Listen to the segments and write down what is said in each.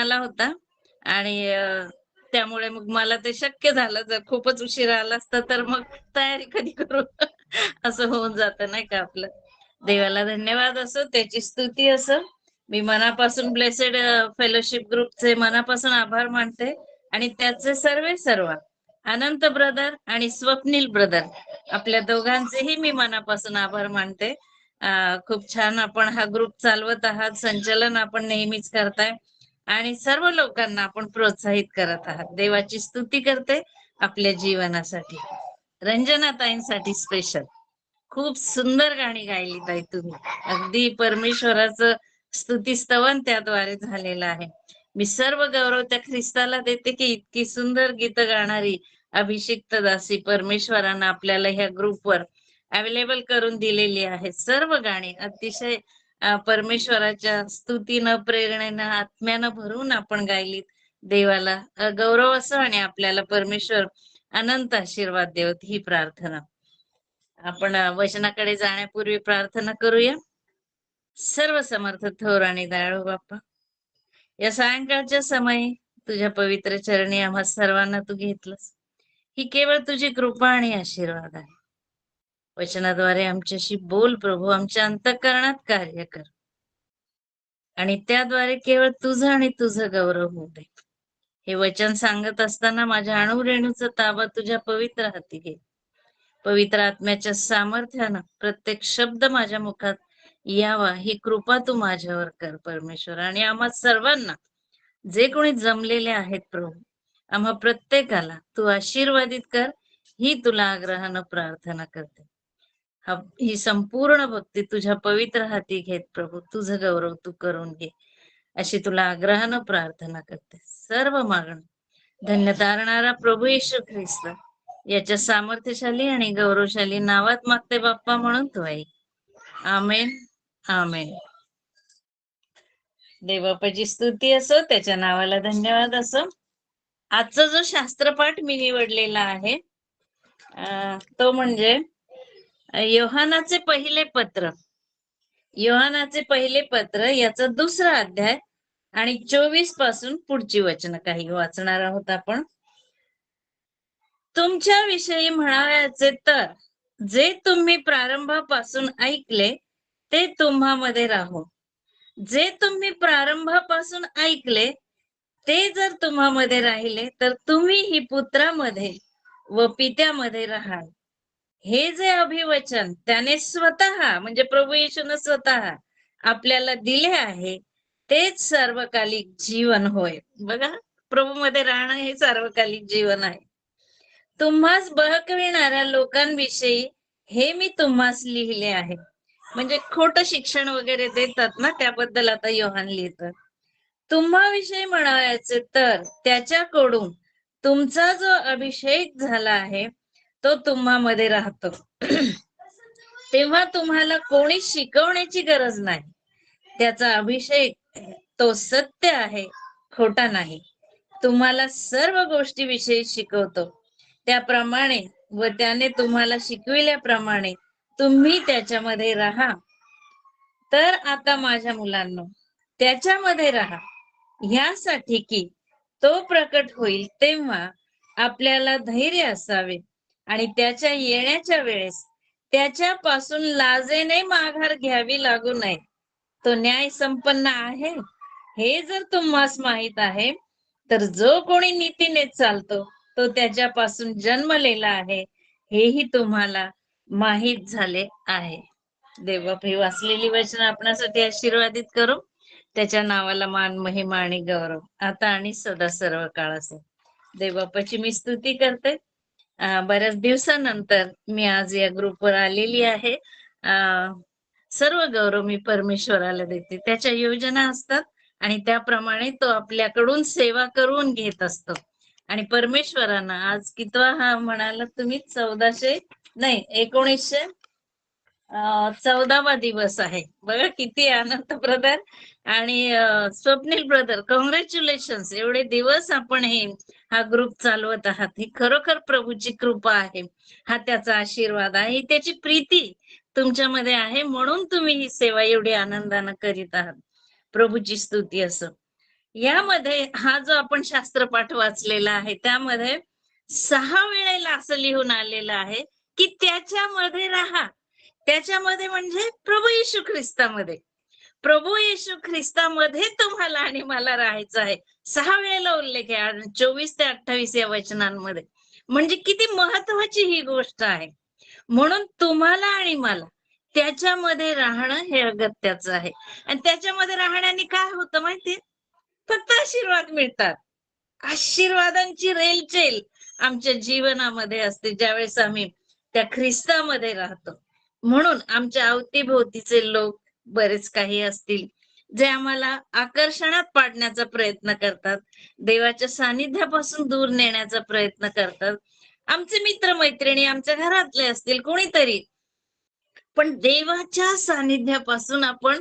आला होता आणि त्यामुळे मग मला ते शक्य झालं. जर खूपच उशिरा आला असता तर मग तयारी कधी करू असं होऊन जातं नाही का आपलं. देवाला धन्यवाद असो, त्याची स्तुती असो. मी मनापासून ब्लेसेड फेलोशिप ग्रुपचे मनापासून आभार मानते आणि त्याचे सर्व अनंत ब्रदर आणि स्वप्नील ब्रदर आपल्या दोघांचेही मी मनापासून आभार मानते. खूप छान आपण हा ग्रुप चालवत आहात, संचलन आपण नेहमीच करताय आणि सर्व लोकांना आपण प्रोत्साहित करत आहात. देवाची स्तुती करते आपल्या जीवनासाठी. रंजना ताईंसाठी स्पेशल खूप सुंदर गाणी गायली ताई तुम्ही. अगदी परमेश्वराचं स्तुतीस्तवन त्याद्वारे झालेलं आहे. मी सर्व गौरव त्या ख्रिस्ताला देते की इतकी सुंदर गीत गाणारी अभिषिक्त दासी परमेश्वरानं आपल्याला ह्या ग्रुपवर अवेलेबल करून दिलेली आहे. सर्व गाणी अतिशय परमेश्वराच्या स्तुतीनं, प्रेरणेनं, आत्म्यानं भरून आपण गायलीत. देवाला गौरव असो आणि आपल्याला परमेश्वर अनंत आशीर्वाद देवत ही प्रार्थना. आपण वचनाकडे जाण्यापूर्वी प्रार्थना करूया. सर्व समर्थ थोर आणि दयाळू बाप्पा, या सायंकाळच्या समयी तुझ्या पवित्र चरणी आम्हा सर्वांना तू घेतलंस. ही केवळ तुझी कृपा आणि आशीर्वाद आहे. वचनाद्वारे आमच्याशी बोल प्रभू, आमच्या अंतःकरणात कार्य कर आणि त्याद्वारे केवळ तुझं आणि तुझं गौरव होऊ दे. हे वचन सांगत असताना माझ्या अणुरेणूचा ताबा तुझ्या पवित्र हाती घे. पवित्र आत्म्याच्या सामर्थ्यानं प्रत्येक शब्द माझ्या मुखात यावा ही कृपा तू माझ्यावर कर परमेश्वर. आणि आम्हा सर्वांना जे कोणी जमलेले आहेत प्रभू, आम्हा प्रत्येकाला तू आशीर्वादित कर ही तुला आग्रहानं प्रार्थना करते. ही संपूर्ण भक्ती तुझ्या पवित्र हाती घेत प्रभू, तुझं गौरव तू करून घे अशी तुला आग्रहानं प्रार्थना करते. सर्व मागणं धन्य तारणारा प्रभू येशू ख्रिस्त याच्या सामर्थ्यशाली आणि गौरवशाली नावात मागते बाप्पा, म्हणून तू ऐक. आमेन आमेन. देवबापाची स्तुती असो, त्याच्या नावाला धन्यवाद असो. आजचा जो शास्त्रपाठ मी निवडलेला आहे तो म्हणजे योहानाचे पहिले पत्र. योहानाचे पहिले पत्र याचा 2रा अध्याय आणि 24 पासून पुढची वचन काही वाचणार आहोत आपण. तुमच्या विषयी म्हणावयाचे तर जे तुम्ही प्रारंभापासून ऐकले ते तुम्हामध्ये राहो. जे तुम्ही प्रारंभापासून ऐकले ते जर तुम्हामध्ये राहिले तर तुम्ही ही पुत्रामध्ये व पित्यामध्ये राहाल. हे जे अभिवचन त्याने स्वतः म्हणजे प्रभू येशूने स्वतः आपल्याला दिले आहे तेच सार्वकालिक जीवन होय. बघा, प्रभू मध्ये राहणं हे सार्वकालिक जीवन आहे. तुम्हास बहकविणाऱ्या लोकांविषयी हे मी तुम्हास लिहिले आहे. म्हणजे खोटं शिक्षण वगैरे देतात ना, त्याबद्दल आता योहान लिहितात. तुम्हाविषयी म्हणायचे तर त्याच्याकडून तुमचा जो अभिषेक झाला आहे तो तुम्हामध्ये राहतो. तेव्हा तुम्हाला कोणी शिकवण्याची गरज नाही. त्याचा अभिषेक तो सत्य आहे, खोटा नाही. तुम्हाला सर्व गोष्टीविषयी शिकवतो. त्याप्रमाणे व त्याने तुम्हाला शिकविल्याप्रमाणे तुम्ही त्याच्यामध्ये राहा. तर आता माझ्या मुलांनो, त्याच्यामध्ये राहा, ह्यासाठी की तो प्रकट होईल तेव्हा आपल्याला धैर्य असावे आणि त्याच्या येण्याच्या वेळेस त्याच्यापासून लाजेने माघार घ्यावी लागू नये. तो न्याय संपन्न आहे हे जर तुम्हास माहित आहे, तर जो कोणी नीतीने चालतो तो त्याच्यापासून जन्मलेला आहे हेही तुम्हाला माहित झाले आहे. देवबाप ही वाचलेली वचन आपणासाठी आशीर्वादित करू. त्याच्या नावाला मान, महिमा आणि गौरव आता आणि सदा सर्व काळ असो. देवबापाची मी स्तुती करते. बऱ्याच दिवसानंतर मी आज या ग्रुपवर आलेली आहे. सर्व गौरव मी परमेश्वराला देते. त्याच्या योजना असतात आणि त्याप्रमाणे तो आपल्याकडून सेवा करून घेत असतो. आणि परमेश्वरानं आज कितवा हा म्हणाला तुम्ही, 1914वा दिवस आहे. बघा किती आनंद ब्रदर आणि स्वप्नील ब्रदर, कॉंग्रॅच्युलेशन. एवढे दिवस आपण हा ग्रुप चालवत आहात. ही खरोखर प्रभूची कृपा आहे, हा त्याचा आशीर्वाद आहे, त्याची प्रीती तुमच्यामध्ये आहे, म्हणून तुम्ही ही सेवा एवढी आनंदानं करीत आहात. प्रभूची स्तुती असो. यामध्ये हा जो आपण शास्त्रपाठ वाचलेला आहे त्यामध्ये 6 वेळेला असं लिहून आलेलं आहे, की त्याच्यामध्ये राहा. त्याच्यामध्ये म्हणजे प्रभू येशू ख्रिस्तामध्ये. प्रभू येशू ख्रिस्तामध्ये तुम्हाला आणि मला राहायचं आहे. 6 वेळेला उल्लेख आहे 24 ते 28 या वचनांमध्ये. म्हणजे किती महत्वाची ही गोष्ट आहे. म्हणून तुम्हाला आणि मला त्याच्यामध्ये राहणं हे अगत्याचं आहे. आणि त्याच्यामध्ये राहण्याने काय होतं माहितीये? फक्त आशीर्वाद मिळतात. आशीर्वादांची रेलचेल आमच्या जीवनामध्ये असते ज्यावेळेस आम्ही त्या ख्रिस्तामध्ये राहतो. म्हणून आमच्या अवतीभोवतीचे लोक बरेच काही असतील, जे आम्हाला आकर्षणात पाडण्याचा प्रयत्न करतात, देवाच्या सानिध्यापासून दूर नेण्याचा प्रयत्न करतात. आमचे मित्र-मैत्रिणी, आमच्या घरातले असतील कोणीतरी, पण देवाच्या सानिध्यापासून आपण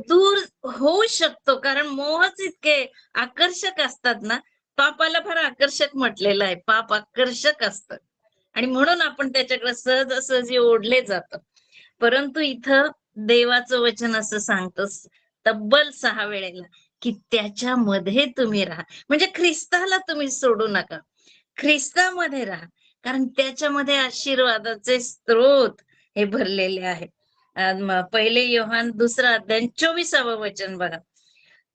दूर होऊ शकतो. कारण मोहच इतके आकर्षक असतात ना, पापाला फार आकर्षक म्हटलेलं आहे. पाप आकर्षक असतं आणि म्हणून आपण त्याच्याकडे सहजासहजी ओढले जातो. परंतु इथं देवाचं वचन असं सांगतं तब्बल 6 वेळेला, की त्याच्यामध्ये तुम्ही राहा. म्हणजे ख्रिस्ताला तुम्ही सोडू नका. ख्रिस्तामध्ये राहा. कारण त्याच्यामध्ये आशीर्वादाचे स्रोत हे भरलेले आहे. पहिले योहान 2 अध्याय 24 वचन बघा.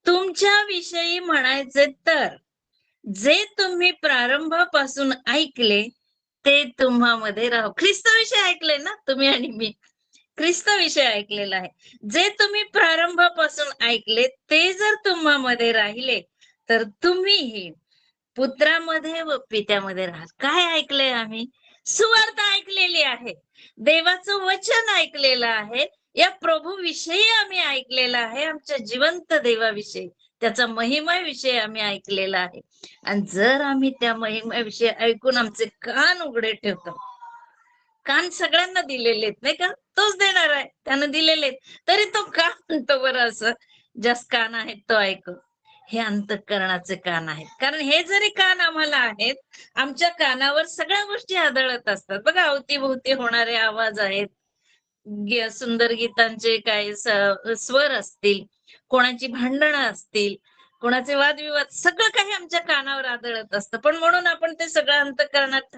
तुमच्या विषयी म्हणायचे तर जे तुम्ही प्रारंभापासून ऐकले ते तुम्हामध्ये राहो. ख्रिस्ताविषयी ऐकले ना तुम्ही आणि मी. ख्रिस्ताविषयी ऐकलेलं आहे. जे तुम्ही प्रारंभापासून ऐकले ते जर तुम्हामध्ये राहिले तर तुम्हीही पुत्रामध्ये व पित्यामध्ये राहा. काय ऐकलंय आम्ही? सुवार्ता ऐकलेली आहे. देवाचं वचन ऐकलेलं आहे. या प्रभूविषयी आम्ही ऐकलेलं आहे. आमच्या जिवंत देवाविषयी, त्याचा महिमाविषयी आम्ही ऐकलेला आहे. आणि जर आम्ही त्या महिमाविषयी ऐकून आमचे कान उघडे ठेवतो, कान सगळ्यांना दिलेले आहेत नाही का? तोच देणार आहे. त्यानं दिलेले आहेत. तरी तो का म्हणतो बरं असं? ज्यास कान आहेत तो ऐकव. हे अंतःकरणाचे कान आहेत. कारण हे जरी कान आम्हाला आहेत, आमच्या कानावर सगळ्या गोष्टी आदळत असतात. बघा अवतीभोवती होणारे आवाज आहेत. सुंदर गीतांचे काही स्वर असतील, कोणाची भांडणं असतील, कोणाचे वादविवाद सगळं काही आमच्या कानावर आदळत असतं. पण म्हणून आपण ते सगळं अंतःकरणात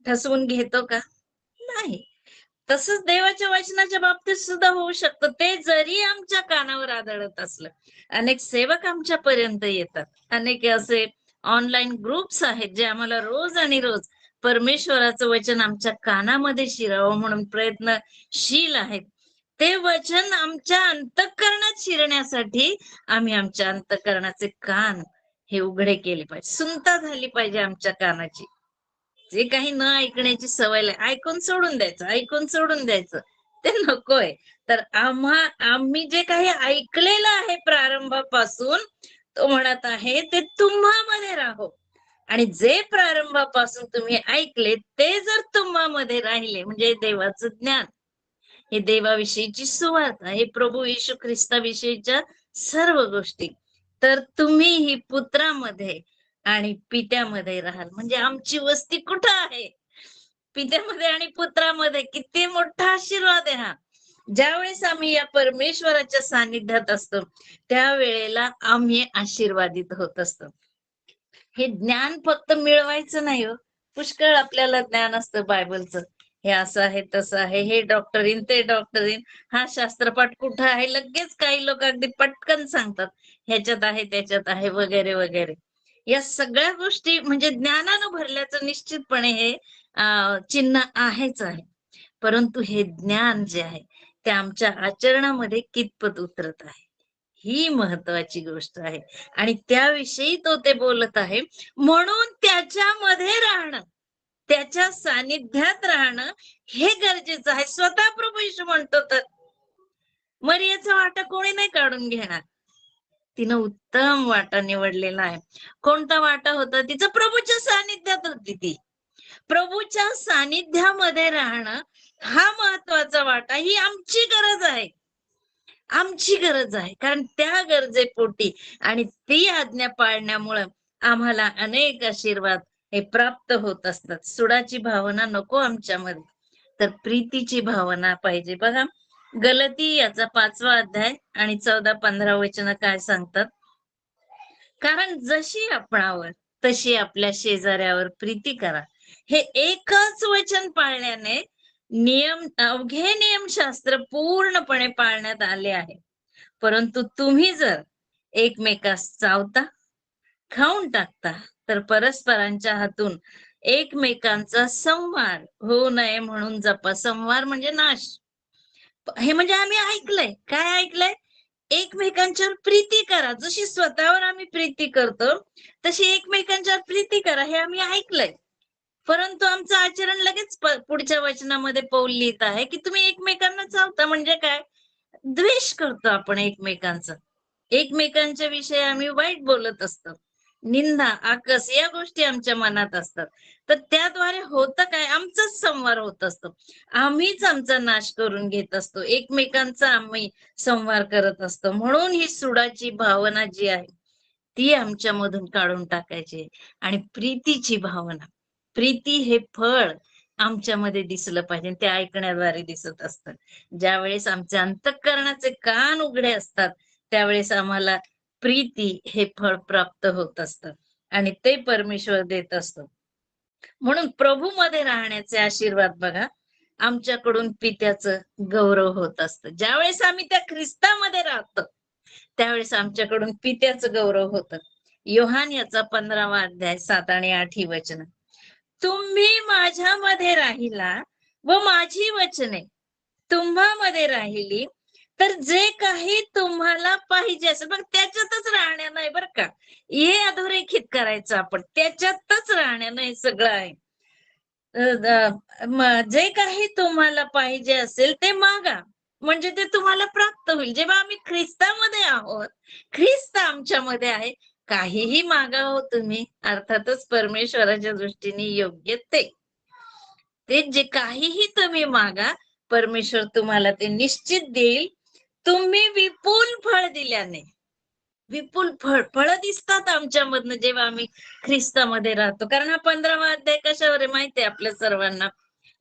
ठसवून घेतो का? नाही. तसंच देवाच्या वचनाच्या बाबतीत सुद्धा होऊ शकतं. ते जरी आमच्या कानावर आदळत असलं. अनेक सेवक आमच्यापर्यंत येतात. अनेक असे ऑनलाईन ग्रुप्स आहेत जे आम्हाला रोज आणि रोज परमेश्वराचं वचन आमच्या कानामध्ये शिरावं म्हणून प्रयत्नशील आहेत. ते वचन आमच्या अंतःकरणात शिरण्यासाठी आम्ही आमच्या अंतःकरणाचे कान हे उघडे केले पाहिजे. सुनता झाली पाहिजे आमच्या कानाची. जे काही न ऐकण्याची सवय ऐकून सोडून द्यायचं, ऐकून सोडून द्यायचं, ते नकोय. तर आम्ही जे काही ऐकलेलं आहे प्रारंभापासून, तो म्हणत आहे ते तुम्हामध्ये राहो. आणि जे प्रारंभापासून तुम्ही ऐकले ते जर तुम्हामध्ये राहिले म्हणजे देवाचं ज्ञान, हे देवाविषयीची सुवार्ता, हे प्रभू येशू ख्रिस्ताविषयीच्या सर्व गोष्टी, तर तुम्ही ही पुत्रामध्ये आणि पित्यामध्ये राहाल. म्हणजे आमची वस्ती कुठं आहे? पित्यामध्ये आणि पुत्रामध्ये. किती मोठा आशीर्वाद आहे हा. ज्यावेळेस आम्ही या परमेश्वराच्या सानिध्यात असतो त्यावेळेला आम्ही आशीर्वादित होत असतो. हे ज्ञान फक्त मिळवायचं नाही हो. पुष्कळ आपल्याला ज्ञान असतं बायबलचं. हे असं आहे, तसं आहे, हे डॉक्टरीन, ते डॉक्टरीन, हा शास्त्रपाठ कुठं आहे, लगेच काही लोक अगदी पटकन सांगतात. ह्याच्यात आहे, त्याच्यात आहे, वगैरे वगैरे. या सगळ्या गोष्टी म्हणजे ज्ञानानं भरल्याचं निश्चितपणे हे चिन्ह आहेच आहे. परंतु हे ज्ञान जे आहे ते आमच्या आचरणामध्ये कितपत उतरत आहे, ही महत्वाची गोष्ट आहे. आणि त्याविषयी तो ते बोलत आहे. म्हणून त्याच्यामध्ये राहणं, त्याच्या सानिध्यात राहणं हे गरजेचं आहे. स्वतः प्रभू येशू म्हणतो तर मरियेचा वाटा कोणी नाही काढून घेणार. तिनं उत्तम वाटा निवडलेला आहे. कोणता वाटा होता तिचा? प्रभूच्या सानिध्यात होती ती. प्रभूच्या सानिध्यामध्ये राहणं हा महत्वाचा वाटा. ही आमची गरज आहे. आमची गरज आहे. कारण त्या गरजेपोटी आणि ती आज्ञा पाळण्यामुळं आम्हाला अनेक आशीर्वाद हे प्राप्त होत असतात. सुडाची भावना नको आमच्यामध्ये, तर प्रीतीची भावना पाहिजे. बघा गलती याचा 5वा अध्याय आणि 14-15 वचन काय सांगतात? कारण जशी आपणावर तशी आपल्या शेजाऱ्यावर प्रीती करा. हे एकच वचन पाळल्याने अवघे नियमशास्त्र पूर्णपणे पाळण्यात आले आहे. परंतु तुम्ही जर एकमेकास चावता, खाऊन टाकता, तर परस्परांच्या हातून एकमेकांचा संहार होऊ नये म्हणून जपा. संहार म्हणजे नाश. हे म्हणजे आम्ही ऐकलंय. काय ऐकलंय? एकमेकांच्यावर प्रीती करा. जशी स्वतःवर आम्ही प्रीती करतो, तशी एकमेकांच्यावर प्रीती करा. हे आम्ही ऐकलंय. परंतु आमचं आचरण लगेच पुढच्या वचनामध्ये पौल लिहित आहे, की तुम्ही एकमेकांना चावता. म्हणजे काय? द्वेष करतो आपण एकमेकांचा. एकमेकांच्या विषयी आम्ही वाईट बोलत असतो. निंदा, आकस या गोष्टी आमच्या मनात असतात. तर त्याद्वारे होतं काय? आमचाच संहार होत असतो. आम्हीच आमचा नाश करून घेत असतो. एकमेकांचा आम्ही संहार करत असतो. म्हणून ही सुडाची भावना जी आहे, ती आमच्यामधून काढून टाकायची. आणि प्रीतीची भावना, प्रीती हे फळ आमच्यामध्ये दिसलं पाहिजे. ते ऐकण्याद्वारे दिसत असतं. ज्यावेळेस आमचे अंतःकरणाचे कान उघडे असतात, त्यावेळेस आम्हाला प्रीती हे फळ प्राप्त होत असतं आणि ते परमेश्वर देत असतो. म्हणून प्रभूमध्ये राहण्याचे आशीर्वाद बघा, आमच्याकडून पित्याचं गौरव होत असतं. ज्यावेळेस आम्ही त्या ख्रिस्तामध्ये राहतो, त्यावेळेस आमच्याकडून पित्याचं गौरव होतं. योहान याचा 15वा अध्याय 7 आणि 8 ही वचन. तुम्ही माझ्यामध्ये राहिला व माझी वचने तुम्हामध्ये राहिली, तर जे काही तुम्हाला पाहिजे असेल, बघ त्याच्यातच राहण्यानं आहे बरं का. हे अधोरेखित करायचं आपण. त्याच्यातच राहण्यानं हे सगळं आहे. जे काही तुम्हाला पाहिजे असेल ते मागा, म्हणजे ते तुम्हाला प्राप्त होईल. जेव्हा आम्ही ख्रिस्तामध्ये आहोत, ख्रिस्त आमच्यामध्ये आहे, काहीही मागा हो तुम्ही, अर्थातच परमेश्वराच्या दृष्टीने योग्य ते. ते जे काहीही तुम्ही मागा, परमेश्वर तुम्हाला ते निश्चित देईल. तुम्ही विपुल फळ दिल्याने. विपुल फळं दिसतात आमच्यामधनं जेव्हा आम्ही ख्रिस्तामध्ये राहतो. कारण हा 15वा अध्याय कशावर आहे माहितीये आपल्या सर्वांना?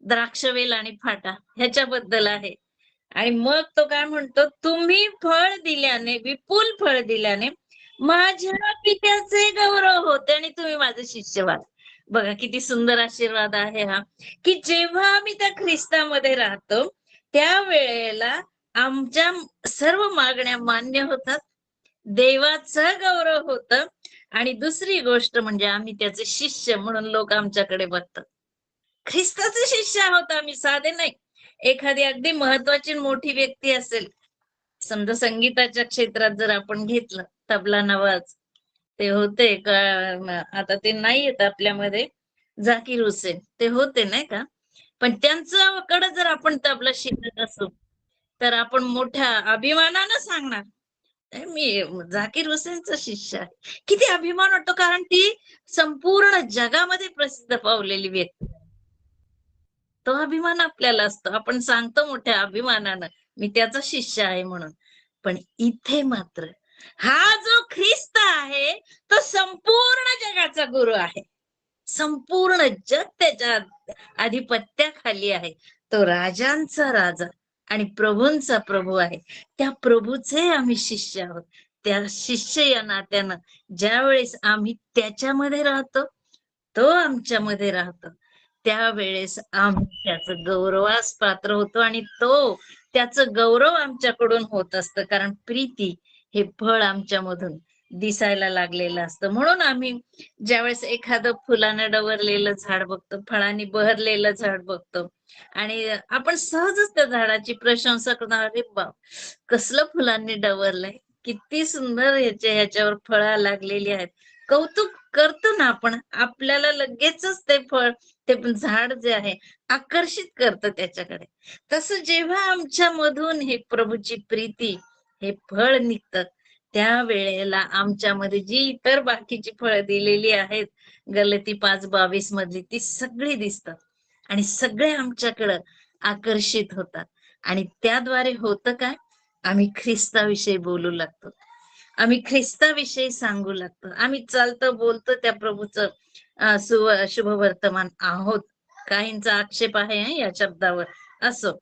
द्राक्षवेल आणि फाटा ह्याच्याबद्दल आहे. आणि मग तो काय म्हणतो? तुम्ही फळ दिल्याने, विपुल फळ दिल्याने माझ्या पित्याचे गौरव होते आणि तुम्ही माझे शिष्य व्हाल. बघा किती सुंदर आशीर्वाद आहे हा, की जेव्हा आम्ही त्या ख्रिस्तामध्ये राहतो, त्यावेळेला आमच्या सर्व मागण्या मान्य होतात. देवाचं गौरव होतं आणि दुसरी गोष्ट म्हणजे आम्ही त्याचे शिष्य म्हणून लोक आमच्याकडे बघतात. ख्रिस्ताचे शिष्य आहोत आम्ही, साधे नाही. एखादी अगदी महत्वाची मोठी व्यक्ती असेल, समजा संगीताच्या क्षेत्रात जर आपण घेतलं, तबला नवाज ते होते का, आता ते नाही येत आपल्यामध्ये, झाकीर हुसेन ते होते नाही का. पण त्यांच्याकडे जर आपण तबला शिकत असू, तर आपण मोठ्या अभिमानानं सांगणार, मी झाकीर हुसेनचा शिष्य आहे. किती अभिमान वाटतो, कारण ती संपूर्ण जगामध्ये प्रसिद्ध पावलेली व्यक्ती. तो अभिमान आपल्याला असतो. आपण सांगतो मोठ्या अभिमानानं, मी त्याचा शिष्य आहे म्हणून. पण इथे मात्र हा जो ख्रिस्त आहे, तो संपूर्ण जगाचा गुरु आहे. संपूर्ण जग त्याच्या आधिपत्याखाली आहे. तो राजांचा राजा आणि प्रभूंचा प्रभू आहे. त्या प्रभूचे आम्ही शिष्य आहोत. त्या शिष्य या नात्यानं ज्यावेळेस आम्ही त्याच्यामध्ये राहतो, तो आमच्यामध्ये राहतो, त्यावेळेस आम्ही त्याचं गौरवास पात्र होतो आणि तो त्याचं गौरव आमच्याकडून होत असतं. कारण प्रीती हे फळ आमच्यामधून दिसायला लागलेलं असतं. म्हणून आम्ही ज्यावेळेस एखादं फुलानं डवरलेलं झाड बघतो, फळांनी बहरलेलं झाड बघतो आणि आपण सहजच त्या झाडाची प्रशंसा करणार, अरे बाप, कसलं फुलांनी डवरलंय, किती सुंदर ह्याच्यावर फळं लागलेली आहेत. कौतुक करतो ना आपण, आपल्याला लगेचच ते फळ, ते झाड जे आहे आकर्षित करतं त्याच्याकडे. तसं जेव्हा आमच्या मधून हे प्रभूची प्रीती हे फळ निघतं, त्यावेळेला आमच्यामध्ये जी इतर बाकीची फळं दिलेली आहेत, गलाती 5:22 मधली, ती सगळी दिसतात आणि सगळे आमच्याकडं आकर्षित होतात. आणि त्याद्वारे होतं काय? आम्ही ख्रिस्ताविषयी बोलू लागतो. आम्ही ख्रिस्ताविषयी सांगू लागतो. आम्ही चालतो बोलतो त्या प्रभूचं शुभ वर्तमान आहोत. काहींचा आक्षेप आहे या शब्दावर, असो.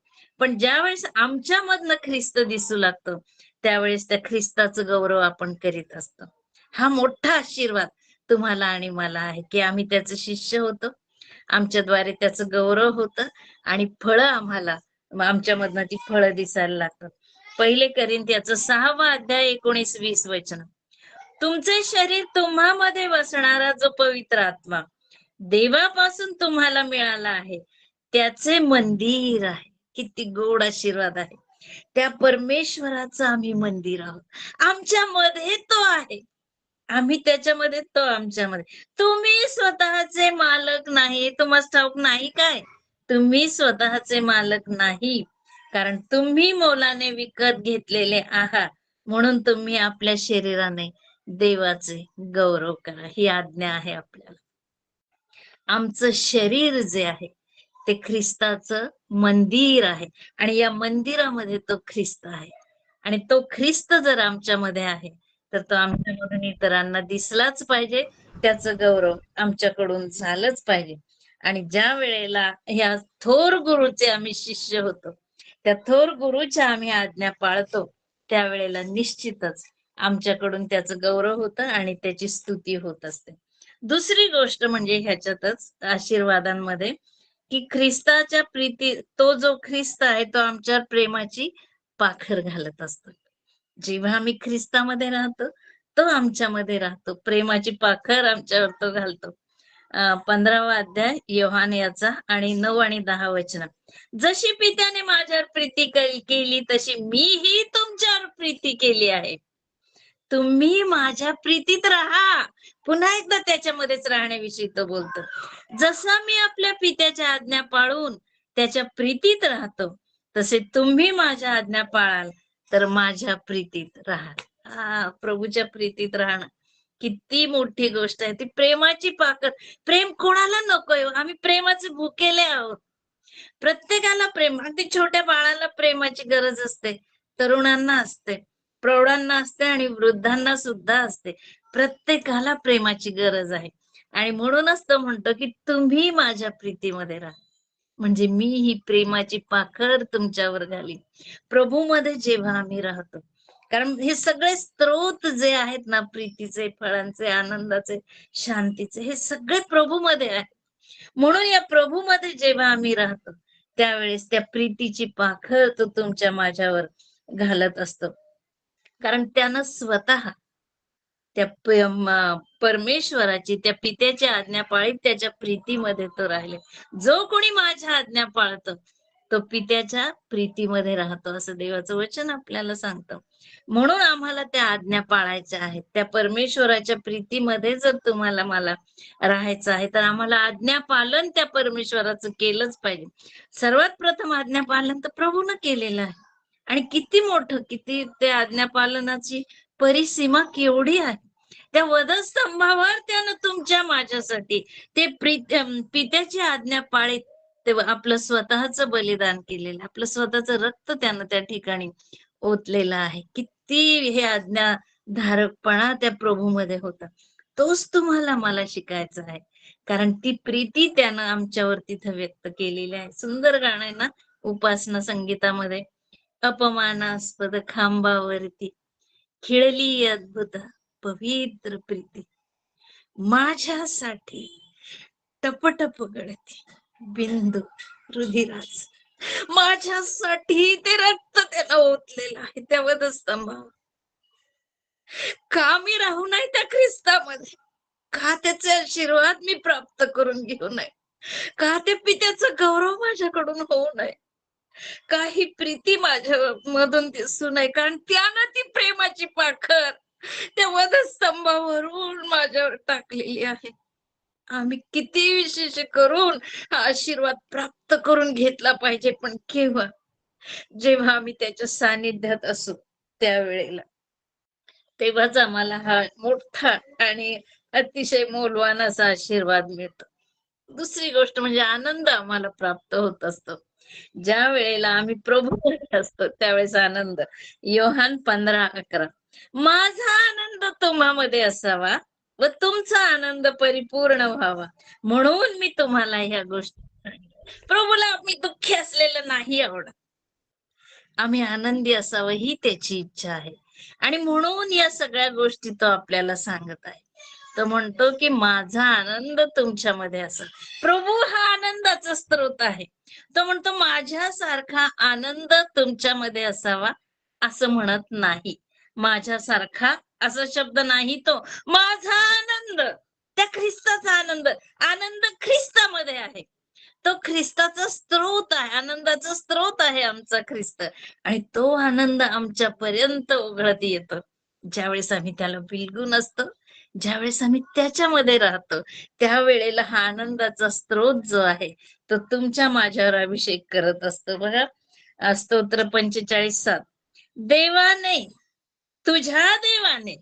पण ज्यावेळेस आमच्यामधनं ख्रिस्त दिसू लागतो, त्यावेळेस त्या ख्रिस्ताचं गौरव आपण करीत असतो. हा मोठा आशीर्वाद तुम्हाला आणि मला आहे, की आम्ही त्याचे शिष्य होतो. आमच्याद्वारे त्याचं गौरव होतं आणि फळं आम्हाला आमच्यामधनं ती फळं दिसायला लागतात. पहिले त्याचं 6वा अध्याय 19-20 वचन. तुमचे शरीर तुम्हामध्ये वसणारा जो पवित्र आत्मा देवापासून तुम्हाला मिळाला आहे, त्याचे मंदिर आहे. किती गोड आशीर्वाद आहे. त्या परमेश्वराचं आम्ही मंदिर आहोत. आमच्यामध्ये तो आहे. आम्ही त्याच्यामध्ये, तो आमच्यामध्ये. तुम्ही स्वतःचे मालक नाही. तुम्हाला ठाऊक नाही काय? तुम्ही स्वतःचे मालक नाही. कारण तुम्ही मोलाने विकत घेतलेले आहात. म्हणून तुम्ही आपल्या शरीराने देवाचे गौरव करा. ही आज्ञा आहे आपल्याला. आमचं शरीर जे आहे ते ख्रिस्ताचं मंदिर आहे आणि या मंदिरामध्ये तो ख्रिस्त आहे. आणि तो ख्रिस्त जर आमच्यामध्ये आहे तर तो आमच्यामधून इतरांना दिसलाच पाहिजे. त्याचं गौरव आमच्याकडून झालंच पाहिजे. आणि ज्या वेळेला ह्या थोर गुरुचे आम्ही शिष्य होतो, त्या थोर गुरुच्या आम्ही आज्ञा पाळतो, त्यावेळेला निश्चितच आमच्याकडून त्याचं गौरव होतं आणि त्याची स्तुती होत असते. दुसरी गोष्ट म्हणजे ह्याच्यातच आशीर्वादांमध्ये, की ख्रिस्ताच्या प्रीती, तो जो ख्रिस्त आहे तो आमच्यावर प्रेमाची पाखर घालत असतो. जेव्हा आम्ही ख्रिस्तामध्ये राहतो, तो आमच्यामध्ये राहतो. प्रेमाची पाखर आमच्यावर तो घालतो. 15वा अध्याय योहान याचा आणि 9 आणि 10 वचन. जशी पित्याने माझ्यावर प्रीती केली तशी मीही तुमच्यावर प्रीती केली आहे. तुम्ही माझ्या प्रीतीत राहा. पुन्हा एकदा त्याच्यामध्येच राहण्याविषयी तो बोलतो. जसं मी आपल्या पित्याच्या आज्ञा पाळून त्याच्या प्रीतीत राहतो, तसे तुम्ही माझ्या आज्ञा पाळाल तर माझ्या प्रीतीत राहाल. प्रभूच्या प्रीतीत राहणं किती मोठी गोष्ट आहे. ती प्रेमाची पाकर. प्रेम कोणाला नकोय? आम्ही प्रेमाचे भुकेले आहोत. प्रत्येकाला प्रेम, अगदी छोट्या बाळाला प्रेमाची गरज असते, तरुणांना असते, प्रौढांना असते आणि वृद्धांना सुद्धा असते. प्रत्येकाला प्रेमाची गरज आहे. आणि म्हणूनच तो म्हणतो, की तुम्ही माझ्या प्रीतीमध्ये राहा. म्हणजे मी ही प्रेमाची पाखर तुमच्यावर घालीन. प्रभूमध्ये जेव्हा आम्ही राहतो, कारण हे सगळे स्त्रोत जे आहेत ना, प्रीतीचे, फळांचे, आनंदाचे, शांतीचे, हे सगळे प्रभूमध्ये आहे. म्हणून या प्रभूमध्ये जेव्हा आम्ही राहतो, त्यावेळेस त्या प्रीतीची पाखर तो तुमच्या माझ्यावर घालत असतो. कारण त्यानं स्वतः त्या परमेश्वराची, त्या पित्याची आज्ञा पाळीत त्याच्या प्रीतीमध्ये तो राहिले. जो कोणी माझ्या आज्ञा पाळतो तो पित्याच्या प्रीतीमध्ये राहतो, असं देवाचं वचन आपल्याला सांगतं. म्हणून आम्हाला त्या आज्ञा पाळायच्या आहेत. त्या परमेश्वराच्या प्रीतीमध्ये जर तुम्हाला मला राहायचं आहे तर आम्हाला आज्ञा पालन त्या परमेश्वराचं केलंच पाहिजे. सर्वात प्रथम आज्ञा पालन तर प्रभूनं केलेलं आहे. आणि किती मोठं, किती त्या आज्ञा पालनाची परिसीमा केवढी आहे. त्या वधस्तंभावर त्यानं तुमच्या माझ्यासाठी ते पित्याची आज्ञा पाळीत तेव्हा आपलं स्वतःच बलिदान केलेलं, आपलं स्वतःचं रक्त त्यानं त्या ठिकाणी ओतलेलं आहे. किती हे आज्ञा धारकपणा त्या प्रभूमध्ये होता. तोच तुम्हाला मला शिकायचा आहे. कारण ती प्रीती त्यानं आमच्यावर तिथं व्यक्त केलेली आहे. सुंदर गाणं आहे ना उपासना संगीतामध्ये. अपमानास्पद खांबावरती खिळली अद्भुत पवित्र प्रीती, माझ्यासाठी टपटप गळती बिंदू रुधिराच. माझ्यासाठी ते रक्त त्याला ओतलेलं आहे त्या वधस्तंभावर. का मी राहू नाही त्या ख्रिस्तामध्ये? का त्याचे आशीर्वाद मी प्राप्त करून घेऊ नये? का ते पित्याचा गौरव माझ्याकडून होऊ नये? काही प्रीती माझ्या मधून दिसू नये, कारण त्यानं ती प्रेमाची पाखर त्या वधस्तंभावरून माझ्यावर टाकलेली आहे. आम्ही किती विशेष करून हा आशीर्वाद प्राप्त करून घेतला पाहिजे, पण केव्हा? जेव्हा आम्ही त्याच्या सानिध्यात असू त्यावेळेला. तेव्हाच आम्हाला हा मोठा आणि अतिशय मौल्यवान असा आशीर्वाद मिळतो. दुसरी गोष्ट म्हणजे आनंद आम्हाला प्राप्त होत असतो. ज्या वेळेला आम्ही प्रभूमध्ये असतो त्यावेळेस आनंद. योहान 15:11. माझा आनंद तुम्हामध्ये असावा व तुमचा आनंद परिपूर्ण व्हावा, म्हणून मी तुम्हाला ह्या गोष्टी सांगितल्या. प्रभूला आम्ही दुःखी असलेलं नाही आवडत. आम्ही आनंदी असावं ही त्याची इच्छा आहे. आणि म्हणून या सगळ्या गोष्टी तो आपल्याला सांगत आहे. तो म्हणतो की माझा आनंद तुमच्यामध्ये असेल. प्रभू हा आनंदाचा स्रोत आहे. तो म्हणतो माझ्यासारखा आनंद तुमच्यामध्ये असावा असं म्हणत नाही. माझ्यासारखा असा शब्द नाही तो. माझा आनंद, त्या ख्रिस्ताचा आनंद, आनंद ख्रिस्तामध्ये आहे. तो ख्रिस्ताचा स्रोत आहे, आनंदाचा स्रोत आहे आमचा ख्रिस्त. आणि तो आनंद आमच्यापर्यंत उघडत येतो ज्यावेळेस आम्ही त्याला बिलगून असतो, ज्यावेळेस आम्ही त्याच्यामध्ये राहतो. त्यावेळेला हा आनंदाचा स्रोत जो आहे तो तुमच्या माझ्यावर अभिषेक करत असतो. बघा स्तोत्र 45:7 देवाने, तुझ्या देवाने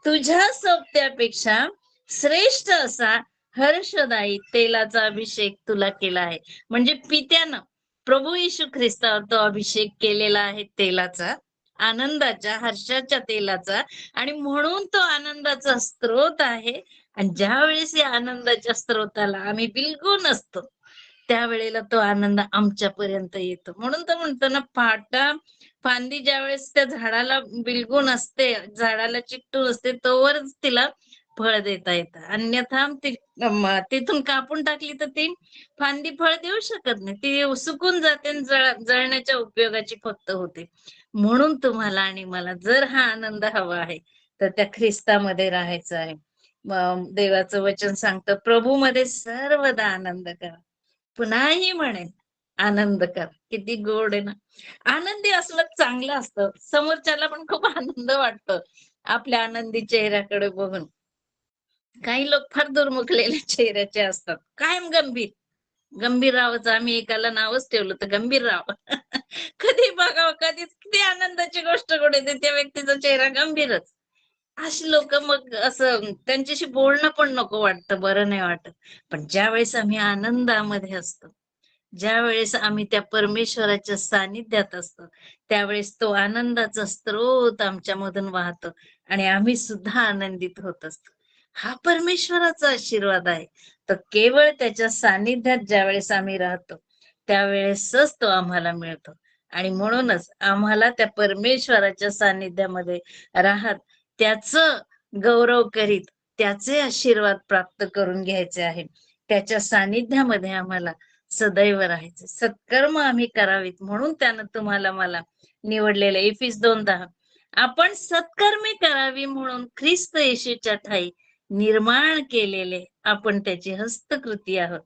तुझ्या सोबत्यापेक्षा श्रेष्ठ असा हर्षदायी तेलाचा अभिषेक तुला केला आहे. म्हणजे पित्यानं प्रभू येशू ख्रिस्तावर तो अभिषेक केलेला आहे तेलाचा, आनंदाच्या, हर्षाच्या तेलाचा. आणि म्हणून तो आनंदाचा स्रोत आहे. आणि ज्या वेळेस या आनंदाच्या स्रोताला आम्ही बिलगून असतो त्यावेळेला तो आनंद आमच्यापर्यंत येतो. म्हणून तर म्हणतो ना, फांदी ज्यावेळेस त्या झाडाला बिलगून असते, झाडाला चिकटून असते, तोवरच तिला फळ देता येतं. अन्यथा तिथून कापून टाकली तर ती फांदी फळ देऊ शकत नाही. ती सुकून जाते आणि जळण्याच्या उपयोगाची फक्त होते. म्हणून तुम्हाला आणि मला जर हा आनंद हवा आहे तर त्या ख्रिस्तामध्ये राहायचं आहे. देवाचं वचन सांगतं प्रभूमध्ये सर्वदा आनंद करा. पुन्हाही म्हणेन आनंद कर. किती गोड आहे ना. आनंदी असलं चांगलं असतं. समोरच्याला पण खूप आनंद वाटतो आपल्या आनंदी चेहऱ्याकडे बघून. काही लोक फार दुर्मुखलेल्या चेहऱ्याचे असतात, कायम गंभीर. गंभीर रावाचं आम्ही एकाला नावच ठेवलं तर गंभीर राव. कधी बघावं, कधीच किती आनंदाची गोष्ट घडते त्या व्यक्तीचा चेहरा गंभीरच. अशी लोक मग असं त्यांच्याशी बोलणं पण नको वाटतं, बरं नाही वाटत. पण ज्यावेळेस आम्ही आनंदामध्ये असतो, ज्यावेळेस आम्ही त्या परमेश्वराच्या सानिध्यात असतो, त्यावेळेस तो आनंदाचा स्रोत आमच्यामधून वाहतो आणि आम्ही सुद्धा आनंदित होत असतो. हा परमेश्वराचा आशीर्वाद आहे. तर केवळ त्याच्या सानिध्यात ज्यावेळेस आम्ही राहतो त्यावेळेसच तो आम्हाला मिळतो. आणि म्हणूनच आम्हाला त्या परमेश्वराच्या सानिध्यामध्ये राहत त्याचं गौरव करीत त्याचे आशीर्वाद प्राप्त करून घ्यायचे आहे. त्याच्या सानिध्यामध्ये आम्हाला सदैव राहायचे. सत्कर्म आम्ही करावीत म्हणून त्यानं तुम्हाला मला निवडलेलं. इफिस 2:10 आपण सत्कर्मे करावी म्हणून ख्रिस्त येशूच्या ठाई निर्माण केलेले आपण त्याची हस्तकृती आहोत.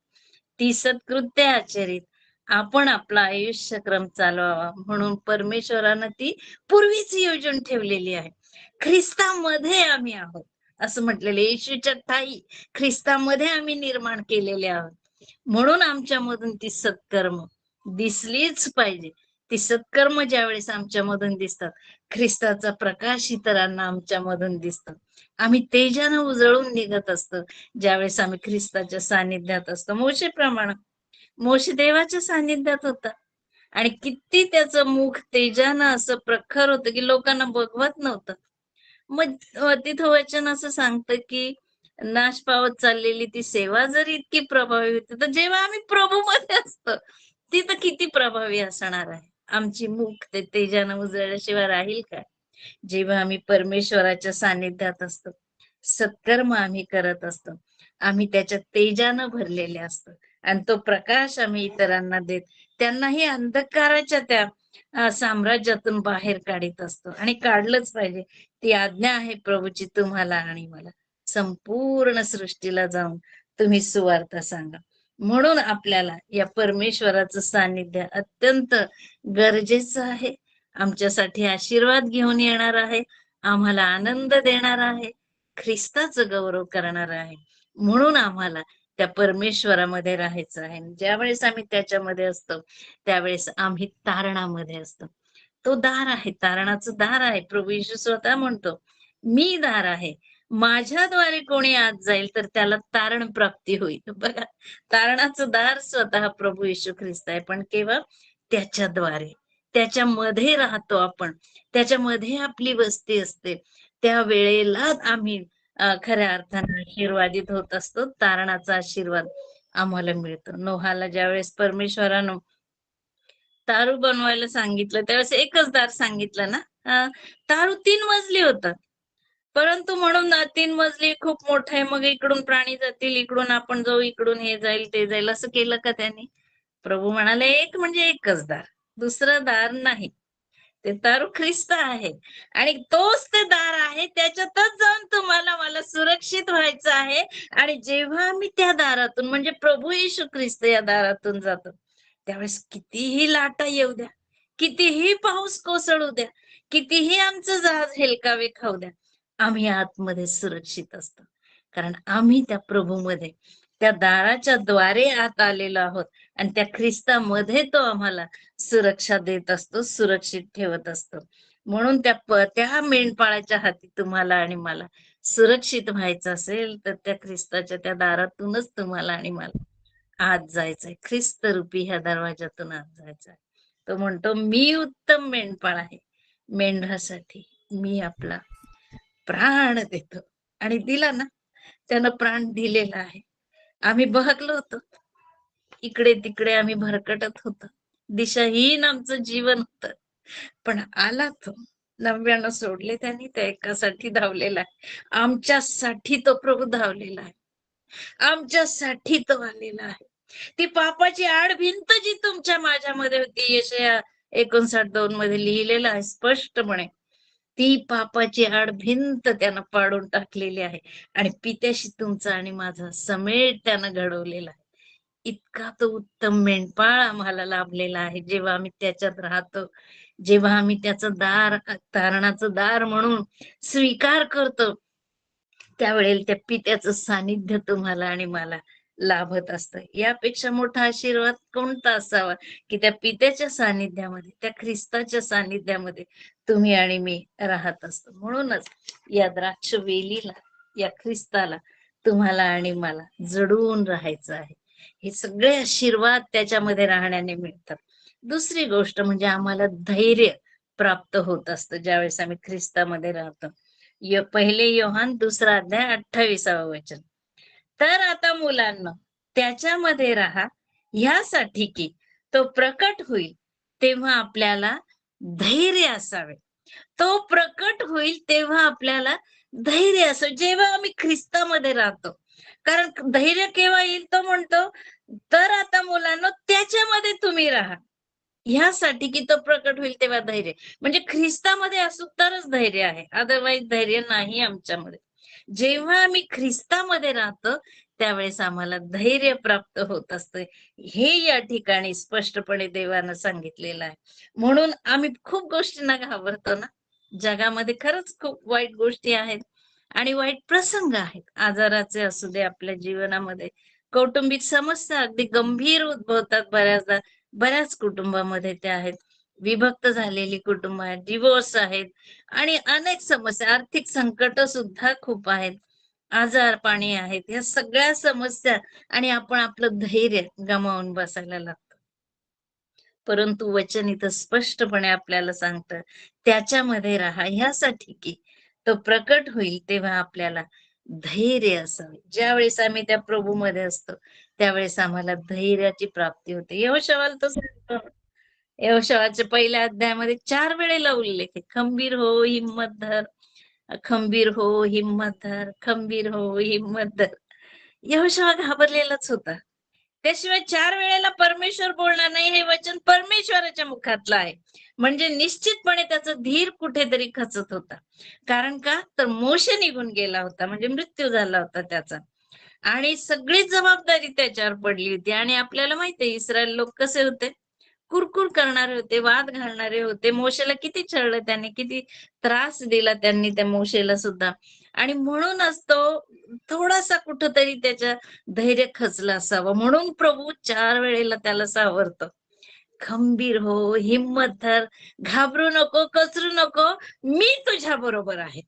ती सत्कृत्य आचरित आपण आपला आयुष्यक्रम चालवावा म्हणून परमेश्वरानं ती पूर्वीच योजून ठेवलेली आहे. ख्रिस्तामध्ये आम्ही आहोत असं म्हटलेलं. येशूच्या ठाई ख्रिस्तामध्ये आम्ही निर्माण केलेले आहोत. म्हणून आमच्यामधून ती सत्कर्म दिसलीच पाहिजे. ती सत्कर्म ज्यावेळेस आमच्यामधून दिसतात, ख्रिस्ताचा प्रकाश इतरांना आमच्यामधून दिसतो. आम्ही तेजानं उजळून निघत असतो ज्यावेळेस आम्ही ख्रिस्ताच्या सानिध्यात असतो. मोशेप्रमाणे मोशे देवाच्या सानिध्यात होता आणि किती त्याचं मुख तेजानं असं प्रखर होतं की लोकांना बघवत नव्हतं. मग तिथं वचन असं सांगतं की नाश पावत चाललेली ती सेवा जरी इतकी प्रभावी होती, तर जेव्हा आम्ही प्रभूमध्ये असतो ती तर किती प्रभावी असणार आहे. आमची मुख ते तेजानं उजळल्याशिवाय राहील का? जेव्हा आम्ही परमेश्वराच्या सानिध्यात असतो, सत्कर्म आम्ही करत असतो, आम्ही त्याच्या तेजानं भरलेले असतो आणि तो प्रकाश आम्ही इतरांना देत त्यांनाही अंधकाराच्या त्या साम्राज्यातून बाहेर काढीत असतो. आणि काढलंच पाहिजे. ती आज्ञा आहे प्रभूची तुम्हाला आणि मला. संपूर्ण सृष्टीला जाऊन तुम्ही सुवार्ता सांगा. म्हणून आपल्याला या परमेश्वराचं सानिध्य अत्यंत गरजेचं आहे. आमच्यासाठी आशीर्वाद घेऊन येणार आहे, आम्हाला आनंद देणार आहे, ख्रिस्ताचं गौरव करणार आहे. म्हणून आम्हाला त्या परमेश्वरामध्ये राहायचं आहे. ज्यावेळेस आम्ही त्याच्यामध्ये असतो त्यावेळेस आम्ही तारणामध्ये असतो. तो दार आहे, तारणाचं दार आहे. प्रभू येशू स्वतः म्हणतो मी दार आहे, माझ्याद्वारे कोणी आत जाईल तर त्याला तारण प्राप्ती होईल. बघा, तारणाचं दार स्वतः प्रभू येशू ख्रिस्त आहे. पण केवळ त्याच्याद्वारे, त्याच्यामध्ये राहतो आपण, त्याच्यामध्ये आपली वस्ती असते. त्या वेळेला आम्ही खऱ्या अर्थाने आशीर्वादित होत असतो. तारणाचा आशीर्वाद आम्हाला मिळतो. नोहाला ज्यावेळेस परमेश्वरानं तारू बनवायला सांगितलं त्यावेळेस एकच दार सांगितलं ना. तारू 3 मजली होतं. परंतु म्हणून 3 मजली खूप मोठं आहे, मग इकडून प्राणी जातील, इकडून आपण जाऊ, इकडून हे जाईल, ते जाईल, असं केलं का त्यांनी? प्रभू म्हणाले, "एक म्हणजे एकच दार, दुसरं दार नाही." ते दार ख्रिस्त आहे आणि तोच ते दार आहे. त्याच्यातच जाऊन तुम्हाला मला सुरक्षित व्हायचं आहे आणि जेव्हा आम्ही त्या दारातून म्हणजे प्रभू येशू ख्रिस्त या दारातून जातो, त्यावेळेस कितीही लाटा येऊ द्या, कितीही पाऊस कोसळू द्या, कितीही आमचं जहाज हेलकावे खाऊ द्या, आम्ही आतमध्ये सुरक्षित असतो. कारण आम्ही त्या प्रभूमध्ये, त्या दाराच्या द्वारे आत आलेलो आहोत आणि त्या ख्रिस्तामध्ये तो आम्हाला सुरक्षा देत असतो, सुरक्षित ठेवत असतो. म्हणून त्या मेंढपाळाच्या हाती तुम्हाला आणि मला सुरक्षित व्हायचं असेल, तर त्या ख्रिस्ताच्या त्या दारातूनच तुम्हाला आणि मला आत जायचंय. ख्रिस्त रूपी ह्या दरवाजातून आत जायचंय. तो म्हणतो, "मी उत्तम मेंढपाळ आहे. मेंढरासाठी मी आपला प्राण देतो." आणि दिला ना, त्यानं प्राण दिलेला आहे. आम्ही बहकलो होतो. इकडे-तिकडे आम्ही भरकटत होतो. दिशाहीन आमचं जीवन होतं. पण आला तो. 99 सोडले त्यांनी, त्या एकासाठी धावलेला आहे. आमच्यासाठी तो प्रभू धावलेला आहे. आमच्यासाठी तो आलेला आहे. ती पापाची आडभिंत जी तुमच्या माझ्यामध्ये होती, यशया 59:2 मध्ये लिहिलेलं आहे स्पष्टपणे. ती पापाची आडभिंत त्यानं पाडून टाकलेली आहे आणि पित्याशी तुमचा आणि माझा समेट त्यानं घडवलेला आहे. इतका तो उत्तम मेंढपाळ आम्हाला लाभलेला आहे. जेव्हा आम्ही त्याच्यात राहतो, जेव्हा आम्ही त्याचं दार तारणाचं दार म्हणून स्वीकार करतो, त्यावेळेला त्या पित्याचं सानिध्य तुम्हाला आणि मला लाभत असतं. यापेक्षा मोठा आशीर्वाद कोणता असावा, की त्या पित्याच्या सानिध्यामध्ये, त्या ख्रिस्ताच्या सानिध्यामध्ये तुम्ही आणि मी राहत असतो. म्हणूनच या द्राक्ष वेलीला, या ख्रिस्ताला तुम्हाला आणि मला जडून राहायचं आहे. हे सगळे आशीर्वाद त्याच्यामध्ये राहण्याने मिळतात. दुसरी गोष्ट म्हणजे आम्हाला धैर्य प्राप्त होत असतं ज्यावेळेस आम्ही ख्रिस्तामध्ये राहतो. पहिले योहान 2 अध्याय 28 वचन. तर आता मुलांनो, त्याच्यामध्ये राहा, ह्यासाठी की तो प्रकट होईल तेव्हा आपल्याला धैर्य असावे. तो प्रकट होईल तेव्हा आपल्याला धैर्य असो, जेव्हा आम्ही ख्रिस्तामध्ये राहतो. कारण धैर्य केव्हा येईल तो म्हणतो, तर आता मुलांनो त्याच्यामध्ये तुम्ही राहा. ह्यासाठी की तो प्रकट होईल तेव्हा धैर्य. म्हणजे ख्रिस्तामध्ये असू तरच धैर्य आहे. अदरवाईज धैर्य नाही आमच्यामध्ये. जेव्हा आम्ही ख्रिस्तामध्ये राहतो, त्यावेळेस आम्हाला धैर्य प्राप्त होत असतं. हे या ठिकाणी स्पष्टपणे देवानं सांगितलेलं आहे. म्हणून आम्ही खूप गोष्टींना घाबरतो ना. जगामध्ये खरंच खूप वाईट गोष्टी आहेत आणि वाईट प्रसंग आहेत. आजाराचे असू दे आपल्या जीवनामध्ये. कौटुंबिक समस्या अगदी गंभीर उद्भवतात बऱ्याचदा. बऱ्याच कुटुंबामध्ये त्या आहेत. विभक्त झालेली कुटुंब आहेत, डिव्होर्स आहेत आणि अनेक समस्या, आर्थिक संकट सुद्धा खूप आहेत. आजारपाणी आहेत. ह्या सगळ्या समस्या आणि आपण आपलं धैर्य गमावून बसायला लागतो. परंतु वचन इथं स्पष्टपणे आपल्याला सांगतं, त्याच्यामध्ये राहा ह्यासाठी की तो प्रकट होईल तेव्हा आपल्याला धैर्य असावे. ज्यावेळेस आम्ही त्या प्रभूमध्ये असतो, त्यावेळेस आम्हाला धैर्याची प्राप्ती होते. यहोशूआला तर सांगतो, यहोशूआच्या पहिल्या अध्यायामध्ये 4 वेळेला उल्लेख आहे. खंबीर हो, हिम्मत धर, खंबीर हो, हिम्मत धर, खंबीर हो, हिम्मत धर. यहोशू घाबरलेलाच होता. त्याशिवाय 4 वेळेला परमेश्वर बोलणार नाही हे वचन परमेश्वराच्या मुखातलं आहे. म्हणजे निश्चितपणे त्याचा धीर कुठेतरी खचत होता. कारण का? तर मोशे निघून गेला होता म्हणजे मृत्यू झाला होता त्याचा. आणि सगळी जबाबदारी त्याच्यावर पडली होती आणि आपल्याला माहितीये इस्रायल लोक कसे होते? कुरकुर करणारे होते, वाद घालणारे होते. मोशेला किती छळलं त्याने, किती त्रास दिला त्यांनी त्या मोशेला सुद्धा. आणि म्हणूनच तो थोडासा कुठेतरी त्याच्या धैर्य खचलं असावं. म्हणून प्रभू 4 वेळेला त्याला सावरतो. खंबीर हो, हिम्मत धर, घाबरू नको, कचरू नको, मी तुझ्या बरोबर आहे.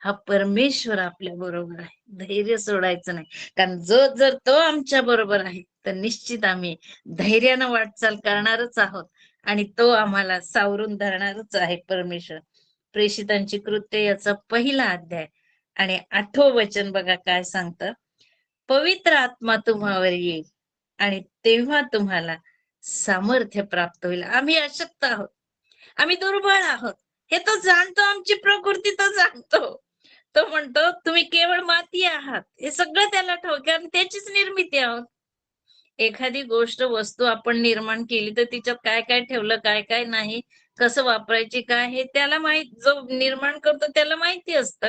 हा परमेश्वर आपल्या बरोबर आहे. धैर्य सोडायचं नाही. कारण जर तो आमच्या बरोबर आहे, तर निश्चित आम्ही धैर्यानं वाटचाल करणारच आहोत आणि तो आम्हाला सावरून धरणारच आहे परमेश्वर. प्रेषितांची कृत्य याचा पहिला अध्याय आणि 8वं वचन बघा काय सांगतं. पवित्र आत्मा तुम्हावर येईल आणि तेव्हा तुम्हाला सामर्थ्य प्राप्त होईल. आम्ही अशक्त आहोत, आम्ही दुर्बळ आहोत, हे तो जाणतो. आमची प्रकृती तो जाणतो. तो म्हणतो तुम्ही केवळ माती आहात, हे सगळं त्याला ठाऊक आहे, कारण त्याचीच निर्मिती आहोत. एखादी गोष्ट, वस्तू आपण निर्माण केली तर तिच्यात काय काय ठेवलं, काय काय नाही, कसं वापरायची, काय, हे त्याला माहित, जो निर्माण करतो त्याला माहिती असतं.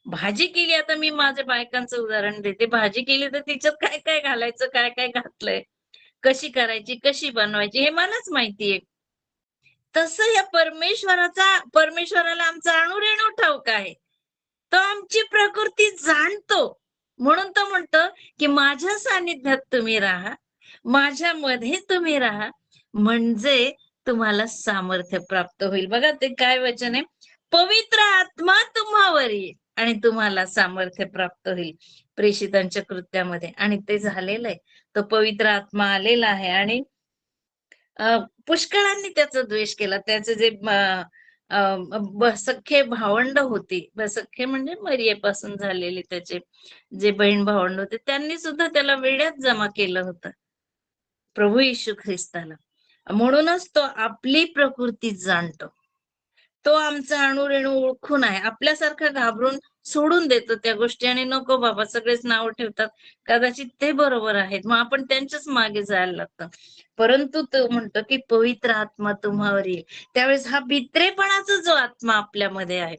भाजी केली, आता मी माझ्या बायकांचं उदाहरण देते. भाजी केली तर तिच्यात काय काय घालायचं, काय काय घातलंय, कशी करायची, कशी बनवायची, हे मलाच माहितीये. तसं या परमेश्वराला आमचा अणुरेणू ठाऊक आहे. तो आमची प्रकृती जाणतो. म्हणून तो म्हणतो, की माझ्या सानिध्यात तुम्ही राहा, माझ्यामध्ये तुम्ही राहा, म्हणजे तुम्हाला सामर्थ्य प्राप्त होईल. बघा ते काय वचन आहे, पवित्र आत्मा तुम्हावर येईल आणि तुम्हाला सामर्थ्य प्राप्त होईल. प्रेषितांच्या कृत्यामध्ये, आणि ते झालेलं आहे. तो पवित्र आत्मा आलेला आहे आणि पुष्कळांनी त्याचा द्वेष केला. त्याचे जे अ, सख्खे भावंड होती, सख्खे म्हणजे मरियेपासून झालेले त्याचे जे बहीण भावंड होते, त्यांनी सुद्धा त्याला वेड्यात जमा केलं होतं, प्रभू येशू ख्रिस्ताला. म्हणूनच तो आपली प्रकृती जाणतो. तो आमचा अणुरेणू ओळखून आहे. आपल्यासारखा घाबरून सोडून देतो त्या गोष्टी आणि नको बाबा, सगळेच नावं ठेवतात. कदाचित ते बरोबर आहेत. मग आपण त्यांच्याच मागे जायला लागतं. परंतु तो म्हणतो, की पवित्र आत्मा तुम्हावर येईल. त्यावेळेस हा भित्रेपणाचा जो आत्मा आपल्यामध्ये आहे,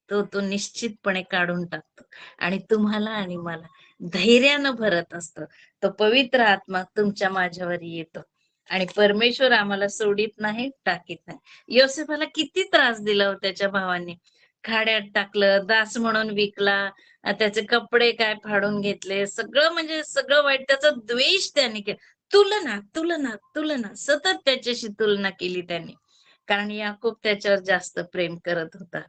तो निश्चितपणे काढून टाकतो आणि तुम्हाला आणि मला धैर्यानं भरत असतो. तो पवित्र आत्मा तुमच्या माझ्यावर येतो आणि परमेश्वर आम्हाला सोडित नाही, टाकीत नाही. योसेफाला किती त्रास दिला हो त्याच्या भावांनी. खाड्यात टाकलं, दास म्हणून विकला, त्याचे कपडे काय फाडून घेतले, सगळं म्हणजे सगळं वाईट. त्याचा द्वेष त्यांनी केला. तुलना, तुलना, तुलना, सतत त्याच्याशी तुलना केली त्यांनी. कारण याकूब त्याच्यावर जास्त प्रेम करत होता.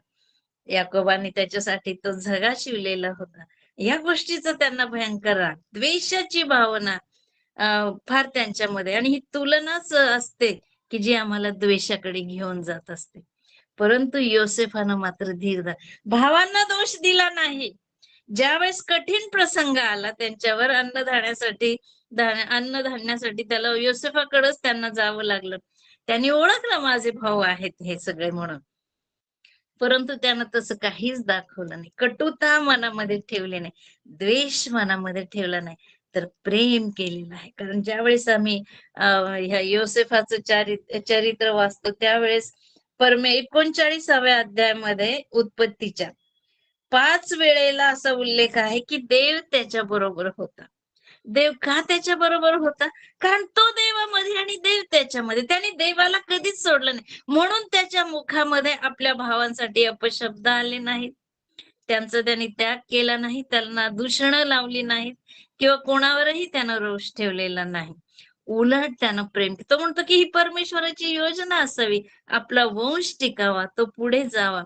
याकोबाने त्याच्यासाठी तो झगा शिवलेला होता. या गोष्टीचा त्यांना भयंकर राग, द्वेषाची भावना फार त्यांच्यामध्ये, आणि ही तुलनाच असते की जी आम्हाला द्वेषाकडे घेऊन जात असते. परंतु योसेफानं मात्र धीर धरला. भावांना दोष दिला नाही. ज्यावेळेस कठीण प्रसंग आला त्यांच्यावर, अन्नधान्यासाठी त्याला योसेफाकडेच त्यांना जावं लागलं. त्यांनी ओळखलं माझे भाऊ आहेत हे सगळे म्हणून. परंतु त्यानं तसं काहीच दाखवलं नाही. कटुता मनामध्ये ठेवली नाही. द्वेष मनामध्ये ठेवला नाही. तर प्रेम केलेलं आहे. कारण ज्यावेळेस आम्ही ह्या योसेफाचं चरित्र वाचतो, त्यावेळेस 39व्या अध्यायामध्ये उत्पत्तीच्या 5 वेळेला असा उल्लेख आहे, की देव त्याच्या बरोबर होता. देव का त्याच्या बरोबर होता? कारण तो देवामध्ये आणि देव त्याच्यामध्ये. त्याने देवाला कधीच सोडलं नाही. म्हणून त्याच्या मुखामध्ये आपल्या भावांसाठी अपशब्द आले नाहीत. त्यांचा त्याने त्याग केला नाही. त्यांना दूषणं लावली नाहीत किंवा कोणावरही त्यानं रोष ठेवलेला नाही. उलट त्यानं प्रेम केलं. तो म्हणतो, की ही परमेश्वराची योजना असावी. आपला वंश टिकावा, तो पुढे जावा.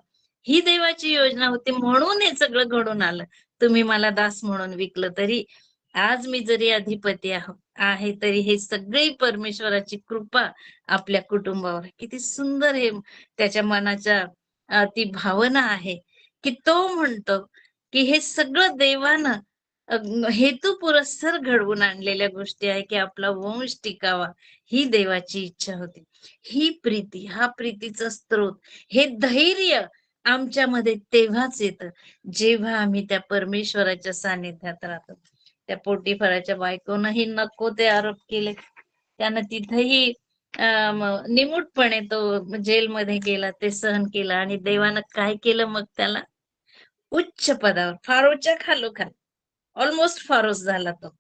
ही देवाची योजना होती, म्हणून हे सगळं घडून आलं. तुम्ही मला दास म्हणून विकलं तरी आज मी जरी अधिपती आहे, तरी हे सगळी परमेश्वराची कृपा आपल्या कुटुंबावर आहे. किती सुंदर हे त्याच्या मनाच्या ती भावना आहे, की तो म्हणतो, की हे सगळं देवानं हेतुपुरस्सर घडवून आणलेल्या गोष्टी आहे, की आपला वंश टिकावा. ही देवाची इच्छा होती. ही प्रीती, हा प्रीतीचा स्रोत, हे धैर्य आमच्यामध्ये तेव्हाच येतं, जेव्हा आम्ही त्या परमेश्वराच्या सानिध्यात राहतो. त्या पोटीफराच्या बायकोनंही नको ते आरोप केले. त्यानं तिथेही निमूटपणे तो जेलमध्ये गेला, ते सहन केलं आणि देवानं काय केलं मग त्याला? उच्च पदावर, फारोच्या खालोखाल, ऑलमोस्ट फारोच झाला तो.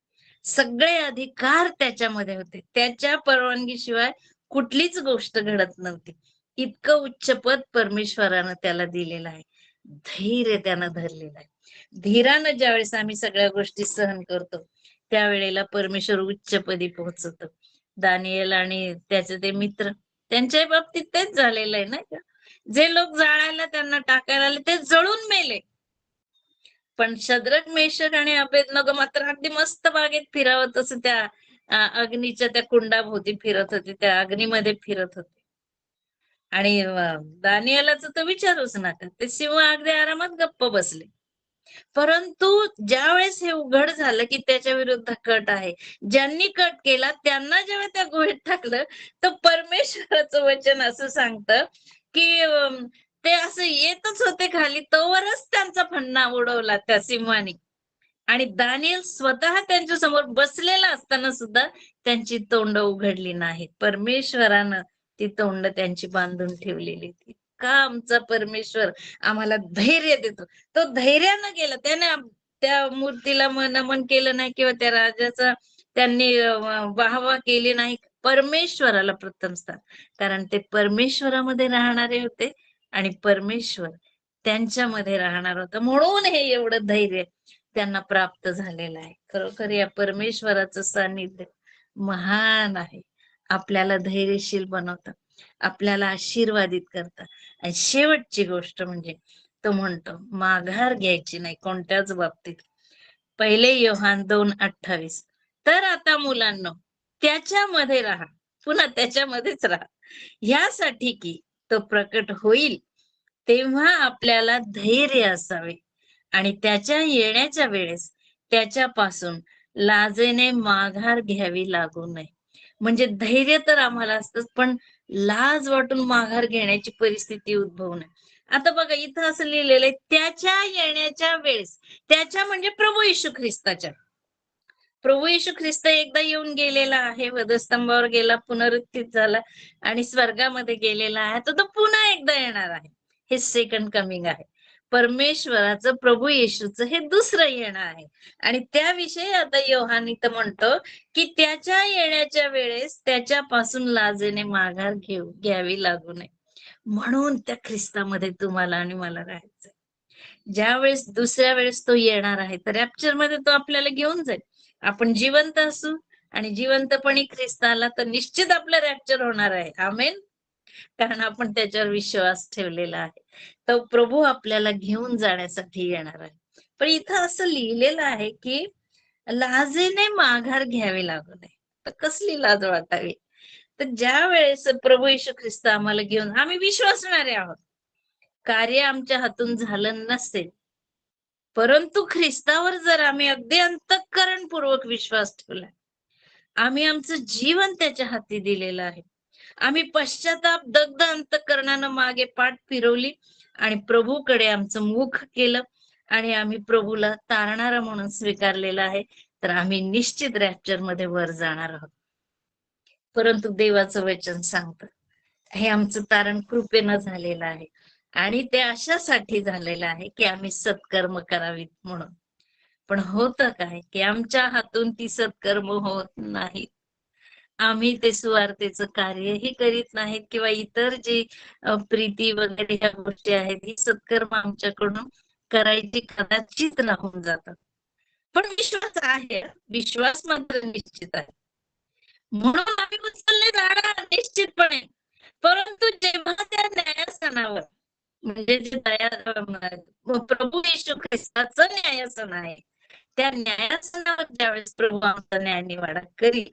सगळे अधिकार त्याच्यामध्ये होते. त्याच्या परवानगीशिवाय कुठलीच गोष्ट घडत नव्हती. इतकं उच्च पद परमेश्वरानं त्याला दिलेलं आहे. धैर्य त्यानं धरलेलं आहे. धीरानं ज्यावेळेस आम्ही सगळ्या गोष्टी सहन करतो, त्यावेळेला परमेश्वर उच्चपदी पोहोचवतो. दानिയേल आणि त्याचे ते मित्र, त्यांच्या बाबतीत तेच झालेलं आहे नाही का? जे लोक जाळायला त्यांना टाकायला आले ते जळून मेले. पण शद्रक, मेषक आणि अबेदनगो मात्र अगदी मस्त बागेत फिरावं तसं त्या अग्नीच्या त्या कुंडाभोवती फिरत होते, त्या अग्नीमध्ये फिरत होते. आणि दानिയേलाचं तर विचारूच नका. ते सिंह अगदी आरामात गप्प बसले. परंतु ज्यावेळेस हे उघड झालं, की त्याच्या विरुद्ध कट आहे. ज्यांनी कट केला त्यांना जेव्हा त्या गुहेत टाकलं, तर परमेश्वराचं वचन असं सांगतं, की ते असं येतच होते खाली, तोवरच त्यांचा फन्ना उडवला त्या सिंहाने. आणि दानिएल स्वतः त्यांच्या समोर बसलेला असताना सुद्धा त्यांची तोंड उघडली नाहीत. परमेश्वरानं ती तोंड त्यांची बांधून ठेवलेली होती. का आमचा परमेश्वर आम्हाला धैर्य देतो. तो धैर्यानं गेला. त्याने त्या मूर्तीला नमन केलं नाही किंवा त्या राजाचा त्यांनी वाहवा केली नाही. परमेश्वराला प्रथम स्थान. कारण ते परमेश्वरामध्ये राहणारे होते आणि परमेश्वर त्यांच्यामध्ये राहणार होता. म्हणून हे एवढं धैर्य त्यांना प्राप्त झालेलं आहे. खरोखर या परमेश्वराचं सानिध्य महान आहे. आपल्याला धैर्यशील बनवतं. आपल्याला आशीर्वादित करतं. आणि शेवटची गोष्ट म्हणजे तो म्हणतो माघार घ्यायची नाही कोणत्याच बाबतीत. पहिले योहान 2:28 तर आता मुलांनो त्याच्यामध्ये राहा. पुन्हा त्याच्यामध्येच राहा. ह्यासाठी की तो प्रकट होईल तेव्हा आपल्याला धैर्य असावे आणि त्याच्या येण्याच्या वेळेस त्याच्यापासून लाजेने माघार घ्यावी लागू नये. म्हणजे धैर्य तर आम्हाला असतंच, पण लाज वाटून माघार घेण्याची परिस्थिती उद्भवू नये. आता बघा इथं असं लिहिलेलं आहे, त्याच्या येण्याच्या वेळेस. त्याच्या म्हणजे प्रभू येशू ख्रिस्ताच्या. प्रभू येशू ख्रिस्त एकदा येऊन गेलेला आहे, वधस्तंभावर गेला, पुनरुत्थित झाला आणि स्वर्गामध्ये गेलेला आहे. तर तो पुन्हा एकदा येणार आहे. हे सेकंड कमिंग आहे. परमेश्वराचं प्रभू येशूचं हे दुसरं येणं आहे. आणि त्याविषयी आता योहान इथं म्हणतो, की त्याच्या येण्याच्या वेळेस त्याच्यापासून लाजेने माघार घ्यावी लागू नये. म्हणून त्या ख्रिस्तामध्ये तुम्हाला आणि मला राहायचंय. ज्यावेळेस दुसऱ्या वेळेस तो येणार आहे, तर रॅप्चर मध्ये तो आपल्याला घेऊन जाईल. आपण जिवंत असू आणि जिवंतपणी ख्रिस्त आला तर निश्चित आपलं रॅप्चर होणार आहे. आमेन. कारण आपण त्याच्यावर विश्वास ठेवलेला आहे. तो प्रभू आपल्याला घेऊन जाण्यासाठी येणार आहे. पण इथं असं लिहिलेलं आहे, की लाजेने माघार घ्यावी लागू नये. तर कसली लाज वाटावी? तर ज्या वेळेस प्रभू येशू ख्रिस्त आम्हाला घेऊन आम्ही विश्वासणारे आहोत. कार्य आमच्या हातून झालं नसेल, परंतु ख्रिस्तावर जर आम्ही अगदी अंतःकरणपूर्वक विश्वास ठेवला, आम्ही आमचं जीवन त्याच्या हाती दिलेलं आहे. आम्ही पश्चाताप दग्ध अंतःकरणानं मागे पाठ फिरवली आणि प्रभूकडे आमचं मुख केलं आणि आम्ही प्रभूला तारणारा म्हणून स्वीकारलेला आहे, तर आम्ही निश्चित रॅप्चर मध्ये वर जाणार आहोत. परंतु देवाचं वचन सांगतं, हे आमचं तारण कृपेनं झालेलं आहे आणि ते अशासाठी झालेलं आहे की आम्ही सत्कर्म करावीत म्हणून. पण होतं काय की आमच्या हातून ती सत्कर्म होत नाहीत. आम्ही ते सुवार्तेचं कार्यही करीत नाहीत किंवा इतर जी प्रीती वगैरे ह्या गोष्टी आहेत, ही सत्कर्म आमच्याकडून करायची कदाचित राहून जातात. पण विश्वास आहे, विश्वास मात्र निश्चित आहे. म्हणून आम्ही उचलले जाणार निश्चितपणे. परंतु जेव्हा त्या न्यायासनावर म्हणजे जे प्रभू येशू ख्रिस्ताचं न्यायासन आहे, त्या न्यायासनावर ज्यावेळेस प्रभू आमचा न्यायनिवाडा करील,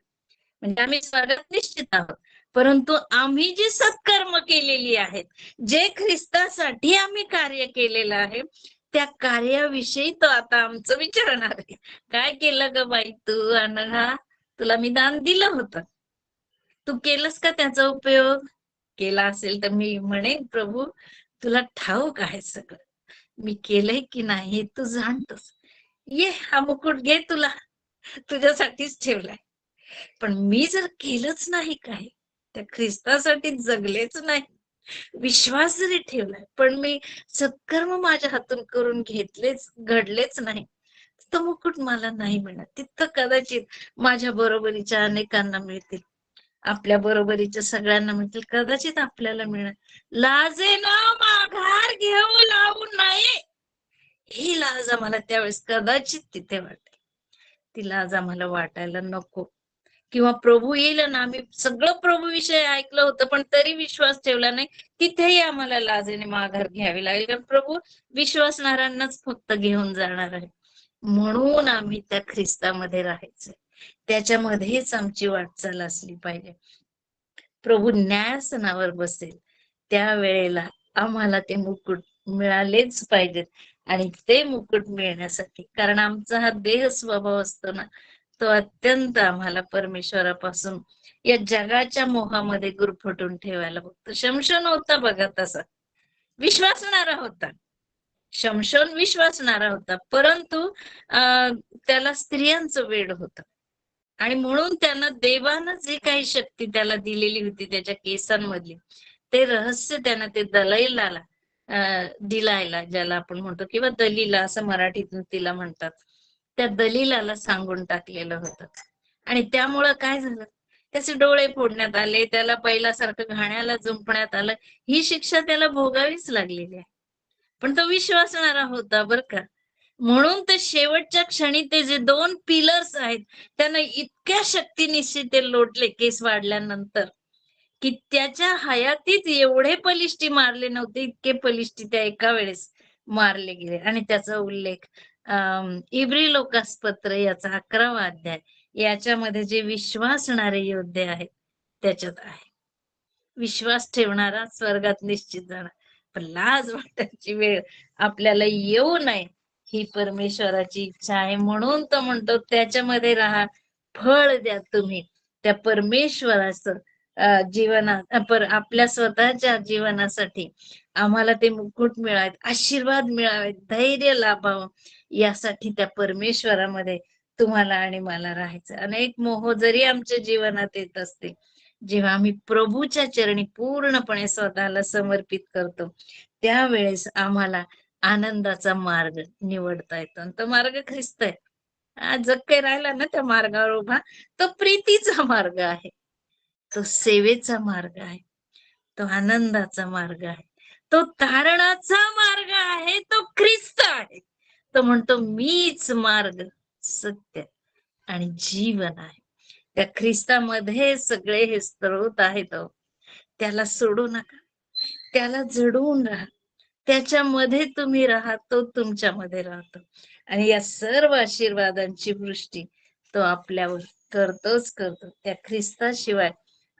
म्हणजे आम्ही स्वागत निश्चित आहोत. परंतु आम्ही जी सत्कर्म केलेली आहेत, जे ख्रिस्तासाठी आम्ही कार्य केलेलं आहे, त्या कार्याविषयी तो आता आमचं विचारणार आहे. काय केलं ग बाई तू अनघा? तुला मी दान दिलं होतं. तू केलंस का त्याचा उपयोग? केला असेल तर मी म्हणेन प्रभू तुला ठाऊक आहे सगळं. मी केलंय की नाही तू जाणतोस. ये हा मुकुट घे तुला. तुझ्यासाठीच ठेवलाय. पण मी जर केलंच नाही काय, त्या ख्रिस्तासाठी जगलेच नाही, विश्वास जरी ठेवलाय, पण मी सत्कर्म माझ्या हातून करून घेतलेच, घडलेच नाही, तो मुकुट मला नाही मिळणार. तिथं कदाचित माझ्या बरोबरीच्या अनेकांना मिळतील. आपल्या बरोबरीच्या सगळ्यांना मिळतील. कदाचित आपल्याला मिळणार. लाजेनं माघार घेऊ लावू नये. ही लाज आम्हाला त्यावेळेस कदाचित तिथे वाटेल. ती लाज आम्हाला वाटायला नको. किंवा प्रभू येईल ना, आम्ही सगळं प्रभू विषयी ऐकलं होतं पण तरी विश्वास ठेवला नाही, तिथेही आम्हाला लाजेने माघार घ्यावी लागेल. कारण प्रभू विश्वासणाऱ्यांनाच फक्त घेऊन जाणार आहे. म्हणून आम्ही त्या ख्रिस्तामध्ये राहायचंय. त्याच्यामध्येच आमची वाटचाल असली पाहिजे. प्रभू न्यायासनावर बसेल त्यावेळेला आम्हाला ते मुकुट मिळालेच पाहिजेत. आणि ते मुकुट मिळण्यासाठी, कारण आमचा हा देह स्वभाव असतो ना, तो अत्यंत आम्हाला परमेश्वरापासून या जगाच्या मोहामध्ये गुरफटून ठेवायला बघतो. शमशोन होता बघा तसा, विश्वासणारा होता. शमशोन विश्वासणारा होता, परंतु त्याला स्त्रियांचं वेड होतं. आणि म्हणून त्यानं देवानं जे काही शक्ती त्याला दिलेली होती त्याच्या केसांमधली, ते रहस्य त्यानं ते दलाईलाला दिलायला, ज्याला आपण म्हणतो, किंवा दलीला असं मराठीतून तिला म्हणतात, त्या दलीलाला सांगून टाकलेलं होतं. आणि त्यामुळं काय झालं, त्याचे डोळे फोडण्यात आले, त्याला पहिल्यासारखं घाण्याला जुंपण्यात आलं. ही शिक्षा त्याला भोगावीच लागलेली आहे. पण तो विश्वासणारा होता बर का. म्हणून ते शेवटच्या क्षणी ते जे 2 पिलर्स आहेत, त्यांना इतक्या शक्तीनिशी ते लोटले केस वाढल्यानंतर, की त्याच्या हयातीत एवढे बलिष्ठी मारले नव्हते, इतके बलिष्ठी त्या एका वेळेस मारले गेले. आणि त्याचा उल्लेख इब्री लोकासपत्र याचा 11वा अध्याय, याच्यामध्ये जे विश्वासणारे योद्धे आहेत त्याच्यात आहे. विश्वास ठेवणारा स्वर्गात निश्चित जाणार. पण लाज वाटायची वेळ आपल्याला येऊ नये, ही परमेश्वराची इच्छा आहे. म्हणून तो म्हणतो त्याच्यामध्ये राहा, फळ द्या तुम्ही त्या परमेश्वराचं जीवनात, आपल्या स्वतःच्या जीवनासाठी आम्हाला ते मुकुट मिळावेत, आशीर्वाद मिळावेत, धैर्य लाभावं, यासाठी त्या परमेश्वरामध्ये तुम्हाला आणि मला राहायचं. अनेक मोह जरी आमच्या जीवनात येत असतील, जेव्हा आम्ही प्रभूच्या चरणी पूर्णपणे स्वतःला समर्पित करतो, त्यावेळेस आम्हाला आनंदाचा मार्ग निवडता येतो. आणि तो मार्ग ख्रिस्त आहे. आज जग काही राहिला ना त्या मार्गावर उभा, तो प्रीतीचा मार्ग आहे, तो सेवेचा मार्ग आहे, तो आनंदाचा मार्ग आहे, तो तारणाचा मार्ग आहे, तो ख्रिस्त आहे. तो म्हणतो मीच मार्ग, सत्य आणि जीवन आहे. त्या ख्रिस्तामध्ये सगळे हे स्रोत आहेत. त्याला सोडू नका, त्याला जडवून राहा, त्याच्यामध्ये तुम्ही राहा, तो तुमच्यामध्ये राहतो. आणि या सर्व आशीर्वादांची वृष्टी तो आपल्यावर करतोच करतो. त्या ख्रिस्ताशिवाय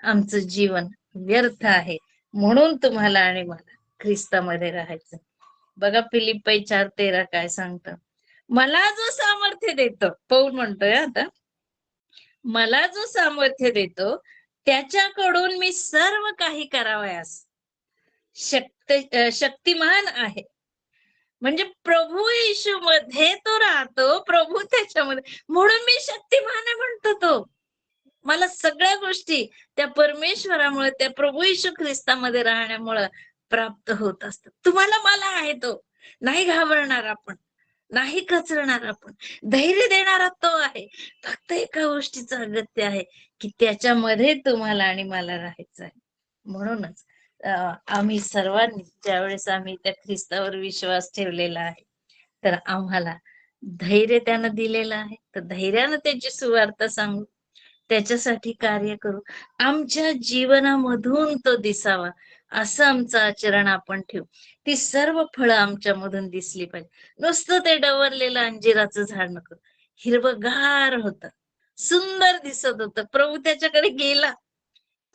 आमचं जीवन व्यर्थ आहे. म्हणून तुम्हाला आणि मला ख्रिस्तामध्ये राहायचं. बघा फिलिप्पी 4:13 काय सांगतं, मला जो सामर्थ्य देतो, पौल म्हणतोय आता, मला जो सामर्थ्य देतो त्याच्याकडून मी सर्व काही करावयास शक्तिमान आहे. म्हणजे प्रभू येशू मध्ये तो राहतो, प्रभू त्याच्यामध्ये, म्हणून मी शक्तिमान आहे म्हणतो तो. मला सगळ्या गोष्टी त्या परमेश्वरामुळे, त्या प्रभू येशू ख्रिस्तामध्ये राहण्यामुळे प्राप्त होत असतात. तुम्हाला मला आहे तो. नाही घाबरणार आपण, नाही कचरणार आपण, धैर्य देणारा तो आहे. फक्त एका गोष्टीचं अगत्य आहे, की त्याच्यामध्ये तुम्हाला आणि मला राहायचं आहे. म्हणूनच आम्ही सर्वांनी ज्यावेळेस आम्ही त्या ख्रिस्तावर विश्वास ठेवलेला आहे, तर आम्हाला धैर्य त्यानं दिलेलं आहे. तर धैर्यानं त्याची सुवार्थ सांगू, त्याच्यासाठी कार्य करू, आमच्या जीवनामधून तो दिसावा, असं आमचं आचरण आपण ठेवू. ती सर्व फळं आमच्यामधून दिसली पाहिजे. नुसतं ते डवरलेलं अंजिराचं झाड नको, हिरवगार होतं, सुंदर दिसत होतं, प्रभू त्याच्याकडे गेला,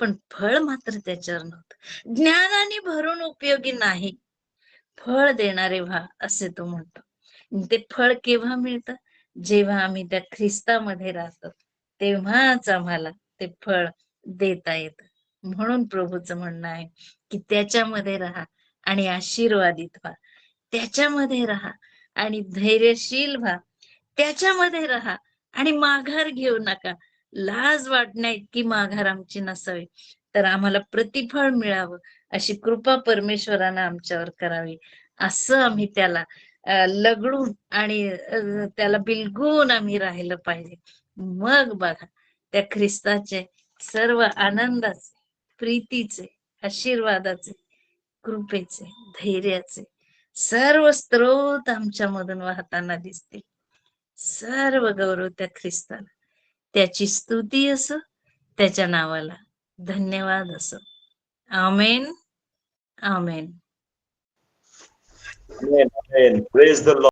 पण फळ मात्र त्याच्यावर नव्हतं. ज्ञानाने भरून उपयोगी नाही, फळ देणारे व्हा, असे तो म्हणतो. ते फळ केव्हा मिळतं, जेव्हा आम्ही त्या ख्रिस्तामध्ये राहतो, तेव्हाच आम्हाला ते फळ देता येतं. म्हणून प्रभूचं म्हणणं आहे की त्याच्यामध्ये राहा आणि आशीर्वादित व्हा, त्याच्यामध्ये राहा आणि धैर्यशील व्हा, त्याच्यामध्ये राहा आणि माघार घेऊ नका. लाज वाटण्या इतकी माघार आमची नसावी, तर आम्हाला प्रतिफळ मिळावं अशी कृपा परमेश्वरानं आमच्यावर करावी, असं आम्ही त्याला लगडून आणि त्याला बिलगून आम्ही राहिलं पाहिजे. मग बघा त्या ख्रिस्ताचे सर्व आनंदाचे, प्रीतीचे, आशीर्वादाचे, कृपेचे, धैर्याचे सर्व स्त्रोत आमच्यामधून वाहताना दिसतील. सर्व गौरव त्या ख्रिस्ताला, त्याची स्तुती असो, त्याच्या नावाला धन्यवाद असो. आमेन, आमेन. Amen. Amen. Praise the Lord.